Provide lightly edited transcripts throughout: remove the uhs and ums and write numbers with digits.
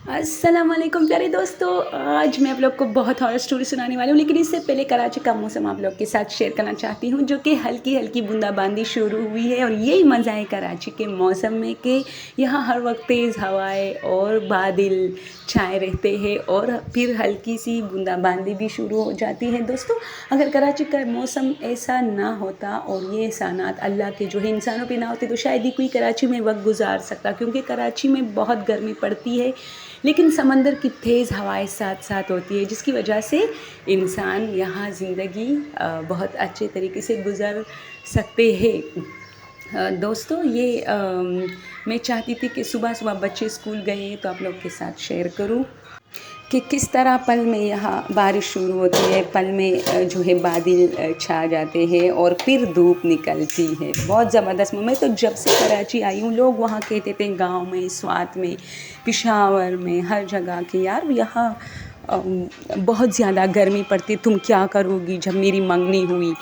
अस्सलाम वालेकुम प्यारे दोस्तों। आज मैं आप लोग को बहुत हॉरर स्टोरी सुनाने वाली हूँ, लेकिन इससे पहले कराची का मौसम आप लोग के साथ शेयर करना चाहती हूँ, जो कि हल्की हल्की बूंदाबांदी शुरू हुई है। और यही मज़ा है कराची के मौसम में कि यहाँ हर वक्त तेज़ हवाएं और बादल छाए रहते हैं और फिर हल्की सी बूंदाबांदी भी शुरू हो जाती है। दोस्तों, अगर कराची का मौसम ऐसा ना होता और ये एहसानात अल्लाह के जो है इंसानों पे ना होते, तो शायद ही कोई कराची में वक्त गुजार सकता, क्योंकि कराची में बहुत गर्मी पड़ती है, लेकिन समंदर की तेज़ हवाएं साथ साथ होती है, जिसकी वजह से इंसान यहाँ ज़िंदगी बहुत अच्छे तरीके से गुज़र सकते हैं। दोस्तों, मैं चाहती थी कि सुबह सुबह बच्चे स्कूल गए तो आप लोग के साथ शेयर करूं कि किस तरह पल में यहाँ बारिश शुरू होती है, पल में जो है बादल छा जाते हैं और फिर धूप निकलती है। बहुत ज़बरदस्त मोमेंट। तो जब से कराची आई हूँ, लोग वहाँ कहते थे गांव में, स्वात में, पेशावर में, हर जगह कि यार यहाँ बहुत ज़्यादा गर्मी पड़ती, तुम क्या करोगी। जब मेरी मंगनी हुई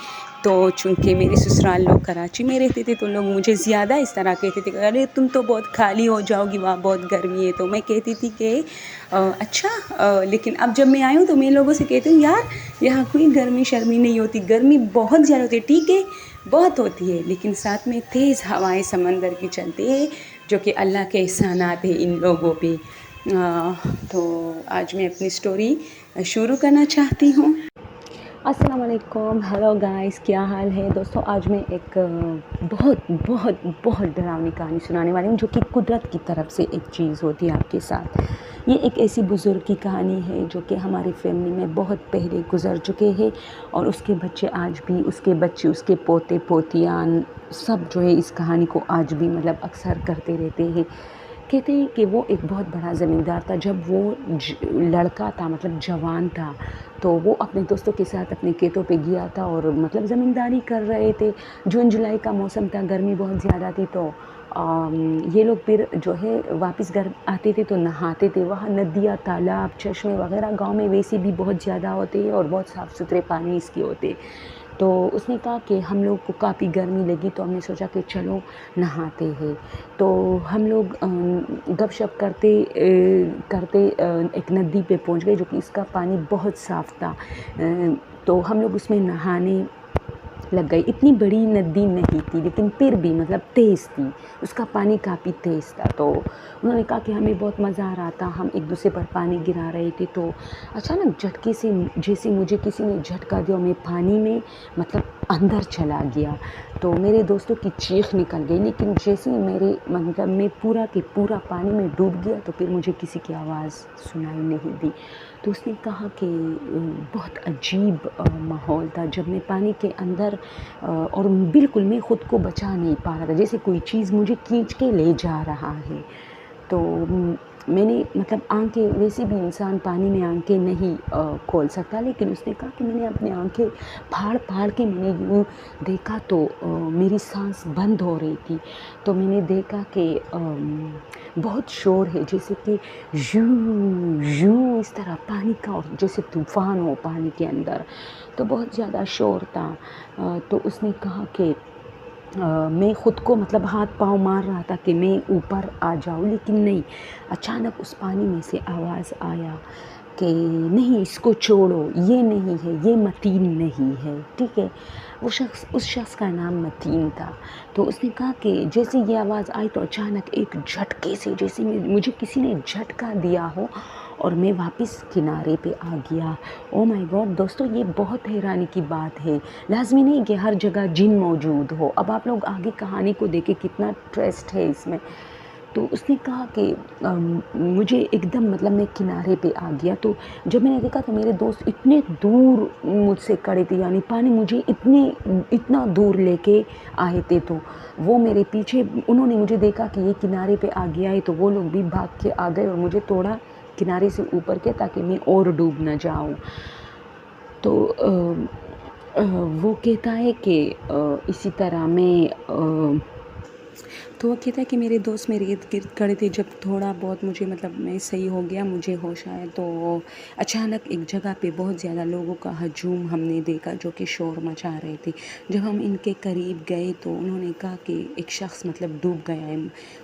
तो चूँकि मेरे ससुराल लोग कराची में रहते थे, तो लोग मुझे ज़्यादा इस तरह कहते थे कि अरे तुम तो बहुत खाली हो जाओगी, वहाँ बहुत गर्मी है। तो मैं कहती थी कि अच्छा, लेकिन अब जब मैं आई हूँ तो मैं लोगों से कहती हूँ यार यहाँ कोई गर्मी शर्मी नहीं होती, गर्मी बहुत ज़्यादा होती है, ठीक है बहुत होती है, लेकिन साथ में तेज़ हवाएं समंदर की चलती है, जो कि अल्लाह के एहसानात है इन लोगों पे। तो आज मैं अपनी स्टोरी शुरू करना चाहती हूँ। अस्सलाम वालेकुम, हेलो गाइस, क्या हाल है दोस्तों। आज मैं एक बहुत बहुत बहुत डरावनी कहानी सुनाने वाली हूँ, जो कि कुदरत की तरफ से एक चीज़ होती है आपके साथ। ये एक ऐसी बुज़ुर्ग की कहानी है जो कि हमारी फैमिली में बहुत पहले गुज़र चुके हैं, और उसके बच्चे आज भी, उसके बच्चे, उसके पोते पोतियान सब जो है इस कहानी को आज भी मतलब अक्सर करते रहते हैं। कहते हैं कि वो एक बहुत बड़ा ज़मींदार था। जब वो लड़का था, मतलब जवान था, तो वो अपने दोस्तों के साथ अपने खेतों पे गया था और मतलब ज़मींदारी कर रहे थे। जून जुलाई का मौसम था, गर्मी बहुत ज़्यादा थी, तो ये लोग फिर जो है वापस घर आते थे तो नहाते थे। वहाँ नदियाँ, तालाब, चश्मे वगैरह गांव में वैसे भी बहुत ज़्यादा होते हैं और बहुत साफ़ सुथरे पानी इसके होते। तो उसने कहा कि हम लोग को काफ़ी गर्मी लगी, तो हमने सोचा कि चलो नहाते हैं। तो हम लोग गपशप करते करते एक नदी पे पहुंच गए, जो कि इसका पानी बहुत साफ़ था। तो हम लोग उसमें नहाने लग गई। इतनी बड़ी नदी नहीं थी, लेकिन फिर भी मतलब तेज़ थी, उसका पानी काफ़ी तेज़ था। तो उन्होंने कहा कि हमें बहुत मज़ा आ रहा था, हम एक दूसरे पर पानी गिरा रहे थे। तो अचानक झटके से जैसे मुझे किसी ने झटका दिया, मैं पानी में मतलब अंदर चला गया। तो मेरे दोस्तों की चीख निकल गई, लेकिन जैसे ही मेरे मतलब मैं पूरा के पूरा पानी में डूब गया, तो फिर मुझे किसी की आवाज़ सुनाई नहीं दी। तो उसने कहा कि बहुत अजीब माहौल था जब मैं पानी के अंदर, और बिल्कुल मैं ख़ुद को बचा नहीं पा रहा था, जैसे कोई चीज़ मुझे खींच के ले जा रहा है। तो मैंने मतलब आंखें, वैसे भी इंसान पानी में आंखें नहीं खोल सकता, लेकिन उसने कहा कि मैंने अपनी आंखें फाड़ फाड़ के मैंने यूँ देखा, तो मेरी सांस बंद हो रही थी। तो मैंने देखा कि बहुत शोर है, जैसे कि यूं यूं इस तरह पानी का, और जैसे तूफ़ान हो पानी के अंदर, तो बहुत ज़्यादा शोर था। तो उसने कहा कि मैं ख़ुद को मतलब हाथ पाँव मार रहा था कि मैं ऊपर आ जाऊँ, लेकिन नहीं। अचानक उस पानी में से आवाज़ आया कि नहीं, इसको छोड़ो, ये नहीं है, ये मतीन नहीं है, ठीक है। उस शख्स का नाम मतीन था। तो उसने कहा कि जैसे ये आवाज़ आई, तो अचानक एक झटके से, जैसे मुझे किसी ने झटका दिया हो, और मैं वापस किनारे पे आ गया। ओ माय गॉड दोस्तों, ये बहुत हैरानी की बात है। लाज़मी नहीं कि हर जगह जिन मौजूद हो। अब आप लोग आगे कहानी को देखें, कितना ट्विस्ट है इसमें। तो उसने कहा कि मुझे एकदम मतलब मैं किनारे पे आ गया। तो जब मैंने देखा, तो मेरे दोस्त इतने दूर मुझसे खड़े थे, यानी पानी मुझे इतना दूर लेके आए थे। तो वो मेरे पीछे, उन्होंने मुझे देखा कि ये किनारे पे आ गया है, तो वो लोग भी भाग के आ गए और मुझे थोड़ा किनारे से ऊपर किया, ताकि मैं और डूब न जाऊँ। तो वो कहता है कि इसी तरह मैं تو وہ کہتا ہے کہ میرے دوست میرے ارد گرد کھڑے تھے، جب تھوڑا بہت مجھے مطلب میں صحیح ہو گیا، مجھے ہوش آیا، تو اچانک ایک جگہ پہ بہت زیادہ لوگوں کا ہجوم ہم نے دیکھا جو کہ شور مچا رہے تھے۔ جب ہم ان کے قریب گئے تو انہوں نے کہا کہ ایک شخص مطلب ڈوب گیا ہے،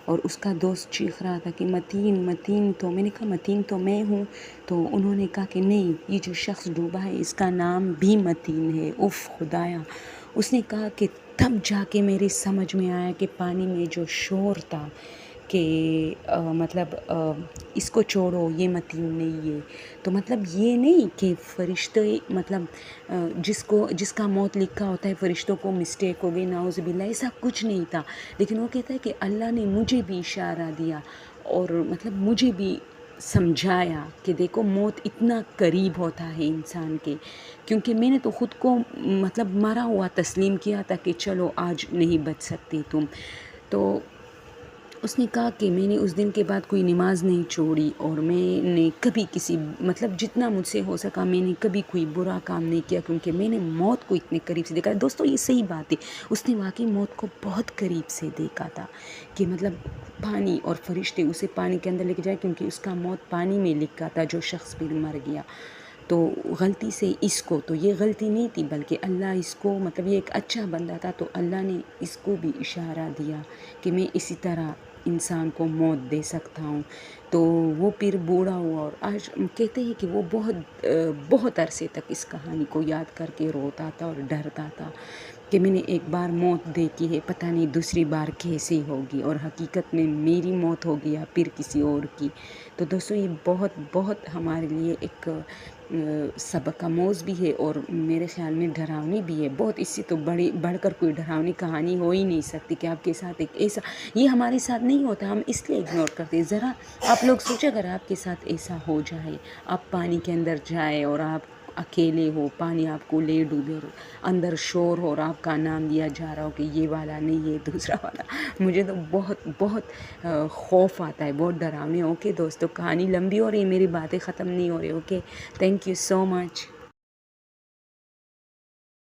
اور اس کا دوست چیخ رہا تھا کہ متین متین، تو میں نے کہا متین تو میں ہوں، تو انہوں نے کہا کہ نہیں، یہ جو شخص ڈوبا ہے اس کا نام بھی متین ہے۔ اف خدایا! اس نے کہا کہ تب جا کے میرے سمجھ میں آیا کہ پانی میں جو شور تھا کہ مطلب اس کو چھوڑو، یہ متین نہیں ہے۔ تو مطلب یہ نہیں کہ فرشتے مطلب جس کا موت لکھا ہوتا ہے فرشتوں کو مسٹیک ہو گئی، نعوذ باللہ، ایسا کچھ نہیں تھا۔ لیکن وہ کہتا ہے کہ اللہ نے مجھے بھی اشارہ دیا اور مطلب مجھے بھی سمجھایا کہ دیکھو موت اتنا قریب ہوتا ہے انسان کے، کیونکہ میں نے تو خود کو مطلب مرا ہوا تسلیم کیا تھا کہ چلو آج نہیں بچ سکتی تم۔ تو اس نے کہا کہ میں نے اس دن کے بعد کوئی نماز نہیں چھوڑی، اور میں نے کبھی کسی مطلب جتنا مجھ سے ہو سکا میں نے کبھی کوئی برا کام نہیں کیا، کیونکہ میں نے موت کو اتنے قریب سے دیکھا ہے۔ دوستو یہ صحیح بات ہے، اس نے واقعی موت کو بہت قریب سے دیکھا تھا کہ مطلب پانی اور فرشتے اسے پانی کے اندر لے کے جائے، کیونکہ اس کا موت پانی میں لکھا تھا، جو شخص پھر مر گیا۔ تو غلطی سے اس کو، تو یہ غلطی نہیں تھی بلکہ اللہ اس کو مطلب یہ ایک اچھا بندہ تھا، تو اللہ نے اس کو بھی اشارہ دیا کہ میں اسی طرح انسان کو موت دے سکتا ہوں۔ تو وہ پھر بوڑھا ہوا، اور آج کہتے ہیں کہ وہ بہت عرصے تک اس کہانی کو یاد کر کے روتا تھا اور ڈرتا تھا کہ میں نے ایک بار موت دیکھی ہے، پتہ نہیں دوسری بار کیسے ہوگی، اور حقیقت میں میری موت ہوگی یا پھر کسی اور کی۔ تو دوستو یہ بہت ہمارے لیے ایک سبق آموز بھی ہے، اور میرے خیال میں ڈراؤنی بھی ہے بہت۔ اس سے تو بڑھ کر کوئی ڈراؤنی کہانی ہو ہی نہیں سکتی کہ آپ کے ساتھ ایک ایسا، یہ ہمارے ساتھ نہیں ہوتا، ہم اس لیے اگنور کرتے ہیں۔ ذرا آپ لوگ سوچیں اگر آپ کے ساتھ ایسا ہو جائے، آپ پانی کے اندر جائے اور آپ اکیلے ہو، پانی آپ کو لے ڈوبے، اندر شور ہو اور آپ کا نام لیا جا رہا ہو کہ یہ والا نہیں، یہ دوسرا والا، مجھے تو بہت خوف آتا ہے، بہت ڈراؤنے۔ اوکے دوستو، کہانی لمبی ہو رہی ہے، میری باتیں ختم نہیں ہو رہی۔ Okay, thank you so much.